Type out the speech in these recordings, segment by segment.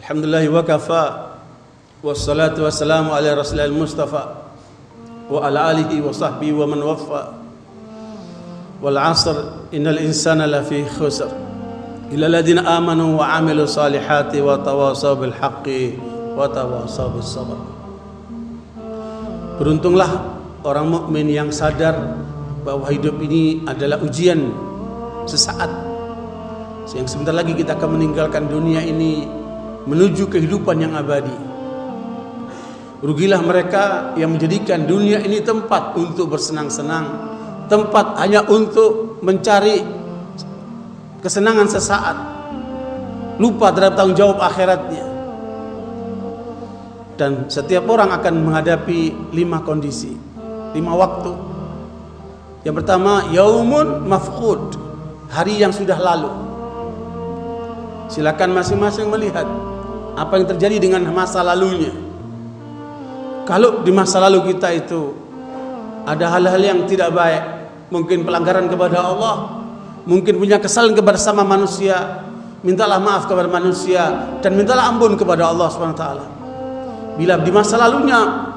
Alhamdulillah wa kafa, wassalatu wassalamu ala rasulil mustafa wa ala alihi wa sahbihi wa man waffa. Wal asr innal insana lafi khusr illa alladhina amanu wa amilu salihati wa tawasaw bil haqqi wa tawasaw bis sabr. Beruntunglah orang mukmin yang sadar bahwa hidup ini adalah ujian sesaat, yang sebentar lagi kita akan meninggalkan dunia ini menuju kehidupan yang abadi. Rugilah mereka yang menjadikan dunia ini tempat untuk bersenang-senang, tempat hanya untuk mencari kesenangan sesaat, lupa terhadap tanggung jawab akhiratnya. Dan setiap orang akan menghadapi 5 kondisi, 5 waktu. Yang pertama, yaumun mafqud, hari yang sudah lalu. Silakan masing-masing melihat apa yang terjadi dengan masa lalunya. Kalau di masa lalu kita itu ada hal-hal yang tidak baik, mungkin pelanggaran kepada Allah, mungkin punya kesalahan kepada sama manusia, mintalah maaf kepada manusia dan mintalah ampun kepada Allah SWT. Bila di masa lalunya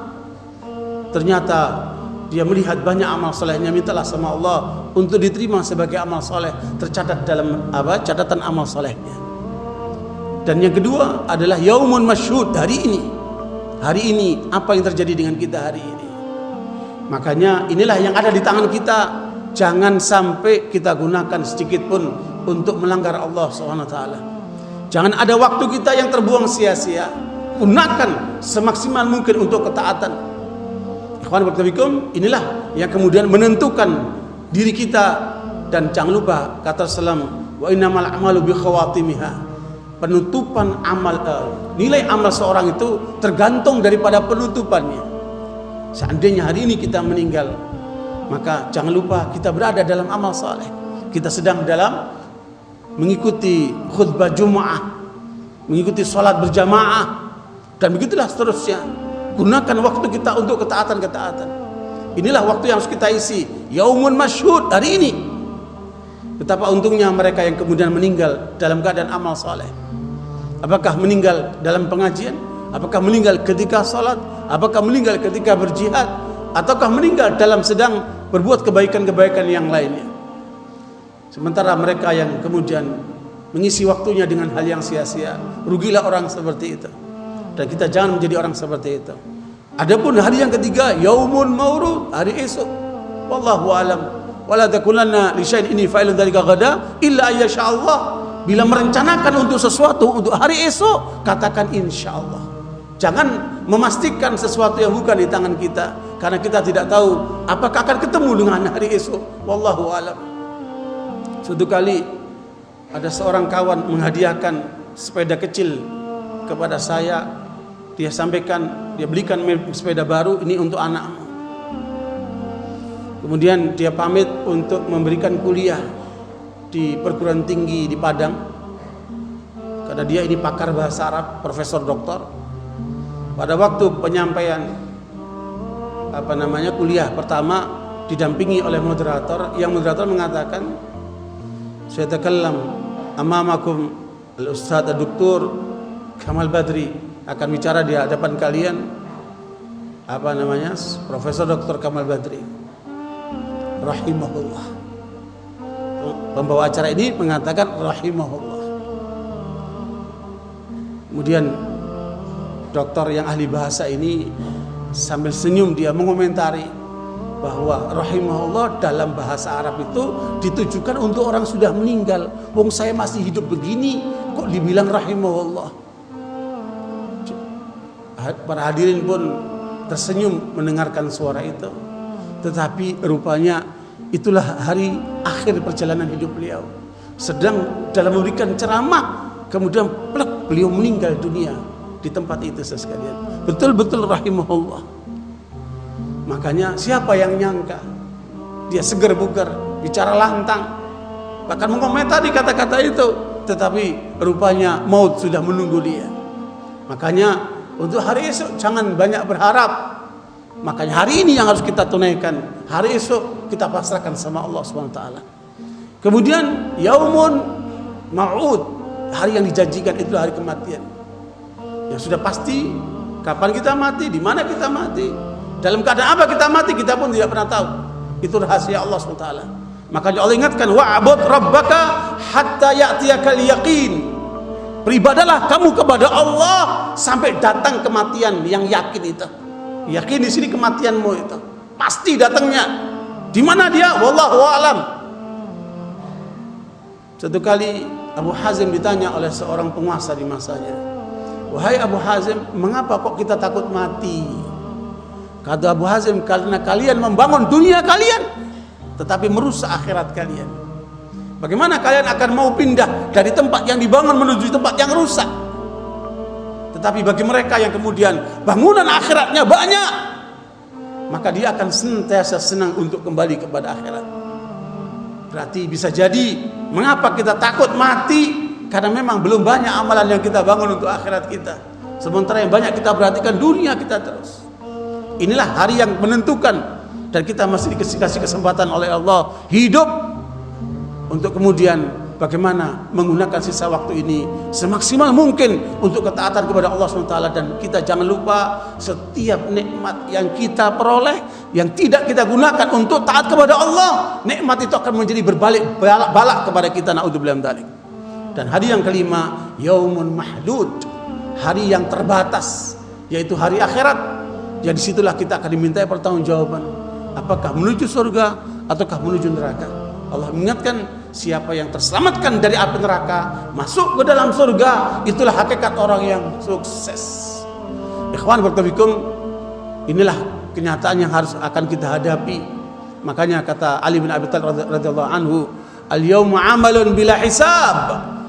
ternyata dia melihat banyak amal solehnya, mintalah sama Allah untuk diterima sebagai amal soleh, tercatat dalam catatan amal solehnya. Dan yang kedua adalah yaumun masyhud, hari ini. Hari ini apa yang terjadi dengan kita hari ini? Makanya inilah yang ada di tangan kita. Jangan sampai kita gunakan sedikit pun untuk melanggar Allah SWT. Jangan ada waktu kita yang terbuang sia-sia. Gunakan semaksimal mungkin untuk ketaatan. Ikhwan fillah, inilah yang kemudian menentukan diri kita. Dan jangan lupa kata Rasulullah, wa innamal a'malu bi khawatimiha. Penutupan amal, nilai amal seorang itu tergantung daripada penutupannya. Seandainya hari ini kita meninggal, maka jangan lupa kita berada dalam amal saleh. Kita sedang dalam mengikuti khutbah Jumat, mengikuti sholat berjamaah, dan begitulah seterusnya. Gunakan waktu kita untuk ketaatan-ketaatan. Inilah waktu yang harus kita isi. Yaumun masyhud, hari ini. Betapa untungnya mereka yang kemudian meninggal dalam keadaan amal saleh. Apakah meninggal dalam pengajian? Apakah meninggal ketika salat? Apakah meninggal ketika berjihad? Ataukah meninggal dalam sedang berbuat kebaikan-kebaikan yang lainnya? Sementara mereka yang kemudian mengisi waktunya dengan hal yang sia-sia, rugilah orang seperti itu. Dan kita jangan menjadi orang seperti itu. Adapun hari yang ketiga, yaumun maurud, hari esok. Wallahu alam. Wala takulanna li syai'in inni fa'ilun dzalika ghadan illa ayyasha Allah. Bila merencanakan untuk sesuatu untuk hari esok, katakan insyaallah. Jangan memastikan sesuatu yang bukan di tangan kita, karena kita tidak tahu apakah akan ketemu dengan hari esok. Wallahu alam. Suatu kali ada seorang kawan menghadiahkan sepeda kecil kepada saya. Dia sampaikan, dia belikan sepeda baru ini untuk anakmu. Kemudian dia pamit untuk memberikan kuliah di perguruan tinggi di Padang, karena dia ini pakar bahasa Arab, profesor doktor. Pada waktu penyampaian kuliah pertama didampingi oleh moderator, yang moderator mengatakan, saya takallam amamakum al-ustadz Dr. Kamal Badri, akan bicara di hadapan kalian Profesor Dr. Kamal Badri rahimahullah. Pembawa acara ini mengatakan rahimahullah. Kemudian dokter yang ahli bahasa ini sambil senyum dia mengomentari bahwa rahimahullah dalam bahasa Arab itu ditujukan untuk orang sudah meninggal. Wong saya masih hidup begini kok dibilang rahimahullah. Para hadirin pun tersenyum mendengarkan suara itu. Tetapi rupanya itulah hari akhir perjalanan hidup beliau. Sedang dalam memberikan ceramah, kemudian plek, beliau meninggal dunia di tempat itu sekalian. Betul-betul rahimahullah. Makanya siapa yang nyangka dia seger bugar, bicara lantang, bahkan mengomentari kata-kata itu, tetapi rupanya maut sudah menunggu dia. Makanya untuk hari esok jangan banyak berharap. Makanya hari ini yang harus kita tunaikan. Hari esok kita pasrahkan sama Allah SWT. Kemudian yaumun ma'ud, hari yang dijanjikan itu hari kematian. Yang sudah pasti kapan kita mati, di mana kita mati, dalam keadaan apa kita mati, kita pun tidak pernah tahu. Itu rahasia Allah SWT. Makanya Allah ingatkan, wa'bud rabbaka hatta ya'tiyakal yaqin. Beribadalah kamu kepada Allah sampai datang kematian yang yakin itu. Yakin di sini kematianmu itu pasti datangnya. Di mana dia? Wallahu a'lam. Satu kali Abu Hazim ditanya oleh seorang penguasa di masanya, wahai Abu Hazim, mengapa kok kita takut mati? Kata Abu Hazim, karena kalian membangun dunia kalian tetapi merusak akhirat kalian. Bagaimana kalian akan mau pindah dari tempat yang dibangun menuju tempat yang rusak? Tetapi bagi mereka yang kemudian bangunan akhiratnya banyak, maka dia akan senantiasa senang untuk kembali kepada akhirat. Berarti bisa jadi mengapa kita takut mati? Karena memang belum banyak amalan yang kita bangun untuk akhirat kita. Sementara yang banyak kita perhatikan dunia kita terus. Inilah hari yang menentukan, dan kita masih dikasih kesempatan oleh Allah hidup untuk kemudian bagaimana menggunakan sisa waktu ini semaksimal mungkin untuk ketaatan kepada Allah SWT. Dan kita jangan lupa setiap nikmat yang kita peroleh yang tidak kita gunakan untuk taat kepada Allah, nikmat itu akan menjadi berbalik balak kepada kita, naudzubillah min dzalik. Dan hari yang kelima, yaumun mahdud, hari yang terbatas, yaitu hari akhirat. Jadi disitulah kita akan dimintai pertanggungjawaban, apakah menuju surga ataukah menuju neraka. Allah mengingatkan, siapa yang terselamatkan dari api neraka masuk ke dalam surga, itulah hakikat orang yang sukses. Ikhwan barakallahu, inilah kenyataan yang harus akan kita hadapi. Makanya kata Ali bin Abi Thalib radhiyallahu anhu, al-yawma amalun bila hisab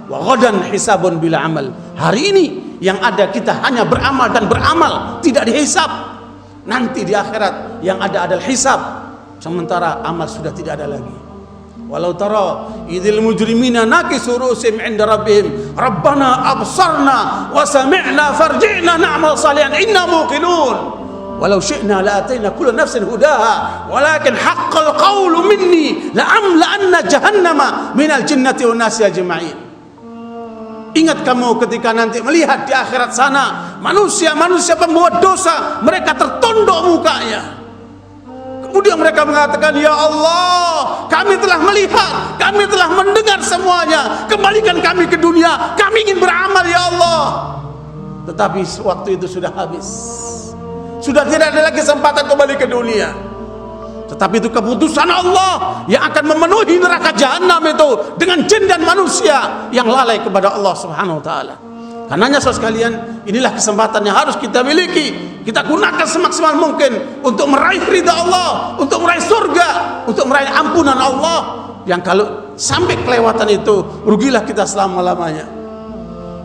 wa ghadan hisabun bila amal. Hari ini yang ada kita hanya beramal dan beramal, tidak dihisab. Nanti di akhirat yang ada adalah hisab, sementara amal sudah tidak ada lagi. Walau tara idzil mujrimina nakisu ru'usihim 'inda rabbihim rabbana absarna wa sami'na farji'na na'mal salihan inna muqinun walau syi'na la atayna kulla nafsin hudaha walakin haqqal qawlu minni la amla'anna jahannama minal jinnati wan nasi ajma'in. Ingat kamu ketika nanti melihat di akhirat sana manusia-manusia pembuat dosa, mereka tertunduk mukanya. Kemudian mereka mengatakan, ya Allah, kami telah melihat, kami telah mendengar semuanya, kembalikan kami ke dunia, kami ingin beramal ya Allah. Tetapi waktu itu sudah habis, sudah tidak ada lagi kesempatan kembali ke dunia. Tetapi itu keputusan Allah yang akan memenuhi neraka jahanam itu dengan jin dan manusia yang lalai kepada Allah Subhanahu wa taala. Karenanya saudara sekalian, inilah kesempatan yang harus kita miliki. Kita gunakan semaksimal mungkin untuk meraih ridha Allah, untuk meraih surga, untuk meraih ampunan Allah. Yang kalau sampai kelewatan itu, rugilah kita selama-lamanya.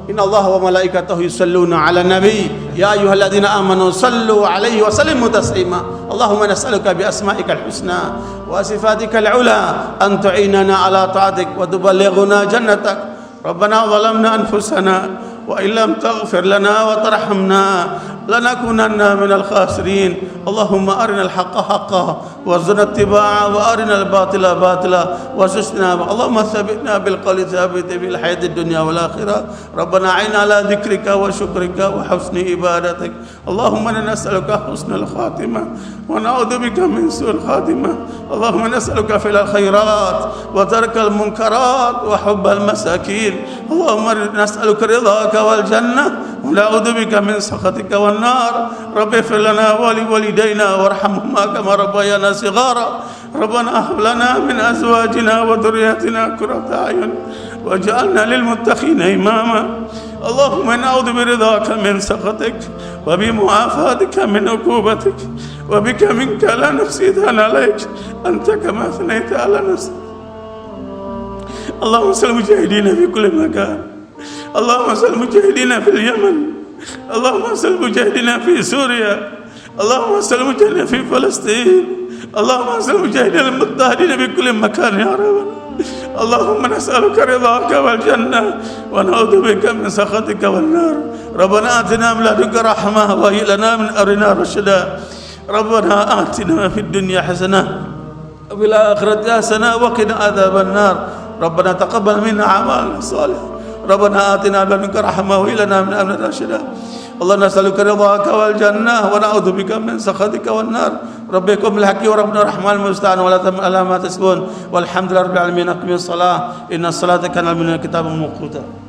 Innallaha wa malaikatahu yusalluna 'alan nabi ya ayyuhalladzina amanu sallu 'alaihi wa sallimu taslima. Allahumma nas'aluka bi asma'ikal husna wa sifatikal 'ula an tu'inana 'ala ta'atik wa tuballighuna jannatak. Rabbana zalamna anfusana wa illam taghfir lana wa tarhamna lanakunanna minal khasirin. Allahumma arinal haqqa haqqan warzuqna ittiba'a wa arinal batila batila warzuqna. Allahumma tsabbitna bil qawli tsabit fil hayatid dunya wal akhirah. Rabbana a'inna ala dzikrika wa syukrika wa husni ibadatik. Allahumma inna nas'aluka husnal khatimah wa na'udzubika min su'il khatimah. Allahumma nas'aluka filal khairat wa tarkal munkarat wa hubbal masakin. Allahumma nas'aluka ridhaka wal jannah wa na'udzubika min sakhatika wan nar. Rabbi ighfir lana wa li walidayna warhamhuma kama rabbayana shighara. Rabbana hab lana min azwajina wa dhurriyyatina qurrata a'yun waj'alna lil muttaqina imama. Allahumma na'udzu biridhaka min sakhatik wa bi mu'afatika min 'uqubatik wa bika minka la nafsi alayk anta kama athnaita ala nafsik. Allahumma salli mujahidina fi kulli makan. Allahumma salli mujahidina fil Yaman. Allahumma salli mujahidina fi Suria. Allahumma salli mujahidina fi Palestin. Allahumma salli mujahidina al-muttahidina fi kulli makan ya Rabb. Allahumma nas'aluka ridhaka wal jannah wa na'udzu bika min sakhatika wan nar. Rabbana atina min ladunka rahmah wa hab lana min amrina rashada. Rabbana atina fid dunya hasanah wa fil akhirati hasanah wa qina adzaban nar. Rabbana taqabbal minna a'malana salihah. Rabbana atina min ladunka rahmah wa hab lana min amrina rashada. Allah nas'aluka ridhaka wal jannah wa na'udzubika min sakhatika wan nar. Rabbikum bil haqqi wa rabbuna rahmanul musta'an wa la ta'ala ma tasbun. Walhamdulillahi rabbil alamin. Aqimis shalah. Inna salata kanat minal kitabun mawquta.